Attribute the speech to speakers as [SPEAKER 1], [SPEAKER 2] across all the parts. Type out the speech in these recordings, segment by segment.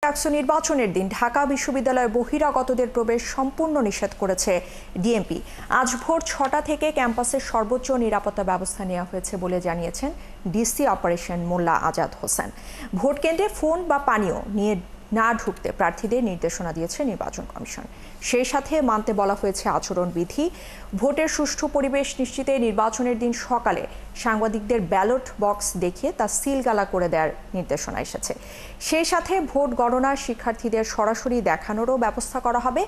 [SPEAKER 1] ডাকসু নির্বাচনের দিন ঢাকা বিশ্ববিদ্যালয়ে বহিরাগতদের প্রবেশ সম্পূর্ণ নিষেধ করেছে ডিএমপি। আজ ভোর 6টা থেকে ক্যাম্পাসের সর্বোচ্চ নিরাপত্তা ব্যবস্থা নেওয়া হয়েছে বলে জানিয়েছেন ডিসি অপারেশন মোল্লা আজাদ হোসেন। ভোট কেন্দ্রে ফোন বা পানীয় নিয়ে না ঢুকতে প্রার্থীদের নির্দেশনা দিয়েছে নির্বাচন কমিশন। সেই সাথে মানতে বলা হয়েছে আচরণবিধি। ভোটের সুষ্ঠু পরিবেশ নিশ্চিতে নির্বাচনের দিন সকালে সাংবাদিকদের ব্যালট বক্স দেখিয়ে তা সিলগালা করে দেওয়ার নির্দেশনা এসেছে। সেই সাথে ভোট গণনার শিক্ষার্থীদের সরাসরি দেখানোরও ব্যবস্থা করা হবে।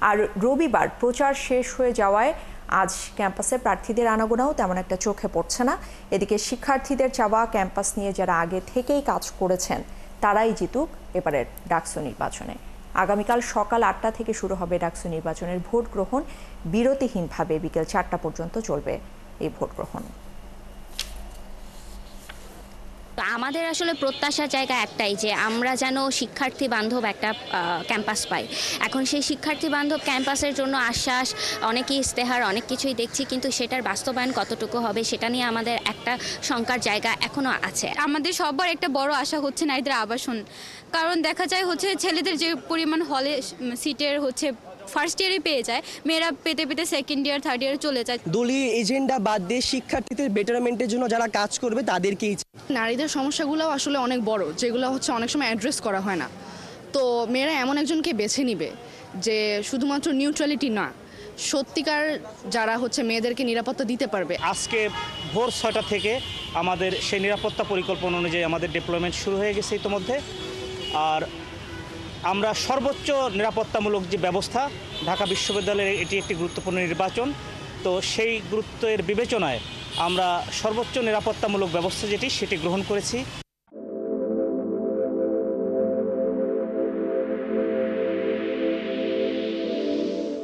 [SPEAKER 1] আর রবিবার প্রচার শেষ হয়ে যাওয়ায় আজ ক্যাম্পাসে প্রার্থীদের আনাগোনাও তেমন একটা চোখে পড়ছে না। এদিকে শিক্ষার্থীদের চাওয়া ক্যাম্পাস নিয়ে যারা আগে থেকেই কাজ করেছেন তারাই জিতুক এবারের ডাকসু নির্বাচনে। আগামীকাল সকাল 8টা থেকে শুরু হবে ডাকসু নির্বাচনের ভোট গ্রহণ। বিরতিহীনভাবে বিকেল 4টা পর্যন্ত চলবে এই ভোট গ্রহণ।
[SPEAKER 2] আমাদের আসলে প্রত্যাশার জায়গা একটাই যে আমরা যেন শিক্ষার্থী বান্ধব একটা ক্যাম্পাস পাই। এখন সেই শিক্ষার্থী বান্ধব ক্যাম্পাসের জন্য আশ্বাস, অনেকই ইস্তেহার, অনেক কিছুই দেখছি, কিন্তু সেটার বাস্তবায়ন কতটুকু হবে সেটা নিয়ে আমাদের একটা শঙ্কার জায়গা এখনও আছে।
[SPEAKER 3] আমাদের সবার একটা বড় আশা হচ্ছে নারীদের আবাসন, কারণ দেখা যায় হচ্ছে ছেলেদের যে পরিমাণ হলে সিটের হচ্ছে ফার্স্ট ইয়ারে পেয়ে যায়, মেয়েরা পেতে পেতে সেকেন্ড ইয়ার থার্ড ইয়ারে চলে যায়।
[SPEAKER 4] দলীয় এজেন্ডা বাদ দিয়ে শিক্ষার্থীদের বেটারমেন্টের জন্য যারা কাজ করবে তাদেরকেই।
[SPEAKER 5] নারীদের সমস্যাগুলো আসলে অনেক বড়, যেগুলো হচ্ছে অনেক সময় অ্যাড্রেস করা হয় না। তো মেয়েরা এমন একজনকে বেছে নিবে যে শুধুমাত্র নিউট্রালিটি না, সত্যিকার যারা হচ্ছে মেয়েদেরকে নিরাপত্তা দিতে পারবে।
[SPEAKER 6] আজকে ভোর 6টা থেকে আমাদের সেই নিরাপত্তা পরিকল্পনা অনুযায়ী আমাদের ডিপ্লয়মেন্ট শুরু হয়ে গেছে ইতিমধ্যে। আর আমরা সর্বোচ্চ নিরাপত্তামূলক যে ব্যবস্থা, ঢাকা বিশ্ববিদ্যালয়ের এটি একটি গুরুত্বপূর্ণ নির্বাচন, তো সেই গুরুত্বের বিবেচনায় আমরা সর্বোচ্চ নিরাপত্তামূলক ব্যবস্থা সেটি গ্রহণ করেছি।